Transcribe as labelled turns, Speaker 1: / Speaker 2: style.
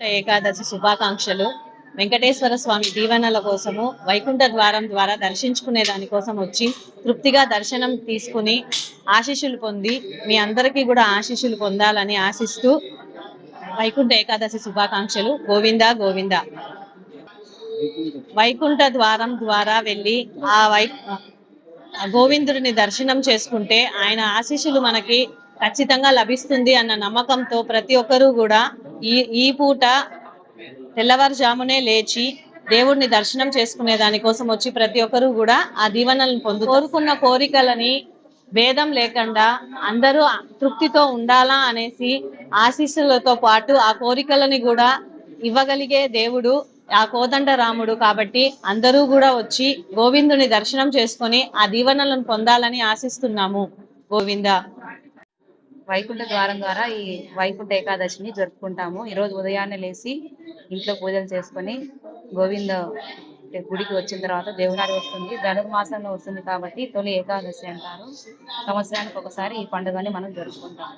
Speaker 1: ఏకాదశి శుభాకాంక్షలు. వెంకటేశ్వర స్వామి దీవెనల కోసము వైకుంఠ ద్వారం ద్వారా దర్శించుకునే దానికోసం వచ్చి తృప్తిగా దర్శనం తీసుకుని ఆశీస్సులు పొంది మీ అందరికీ కూడా ఆశీస్సులు పొందాలని ఆశిస్తూ వైకుంఠ ఏకాదశి శుభాకాంక్షలు. గోవింద గోవింద. వైకుంఠ ద్వారం ద్వారా వెళ్ళి ఆ గోవిందుడిని దర్శనం చేసుకుంటే ఆయన ఆశీస్సులు మనకి ఖచ్చితంగా లభిస్తుంది అన్న నమ్మకంతో ప్రతి ఒక్కరూ కూడా ఈ పూట తెల్లవారుజామునే లేచి దేవుడిని దర్శనం చేసుకునే దానికోసం వచ్చి ప్రతి ఒక్కరూ కూడా ఆ దీవెనలను కోరుకున్న కోరికలని భేదం లేకుండా అందరూ తృప్తితో ఉండాలా అనేసి ఆశీస్సులతో పాటు ఆ కోరికలని కూడా ఇవ్వగలిగే దేవుడు ఆ కోదండ రాముడు. కాబట్టి అందరూ కూడా వచ్చి గోవిందుని దర్శనం చేసుకొని ఆ దీవెనలను పొందాలని ఆశిస్తున్నాము. గోవింద.
Speaker 2: వైకుంఠ ద్వారం ద్వారా ఈ వైకుంఠ ఏకాదశిని జరుపుకుంటాము. ఈరోజు ఉదయాన్నే లేచి ఇంట్లో పూజలు చేసుకొని గోవింద గుడికి వచ్చిన తర్వాత దేవుడారి వస్తుంది. ధనుర్మాసంలో వస్తుంది కాబట్టి తొలి ఏకాదశి అంటారు. సంవత్సరానికి ఒకసారి ఈ పండుగని మనం జరుపుకుంటాం.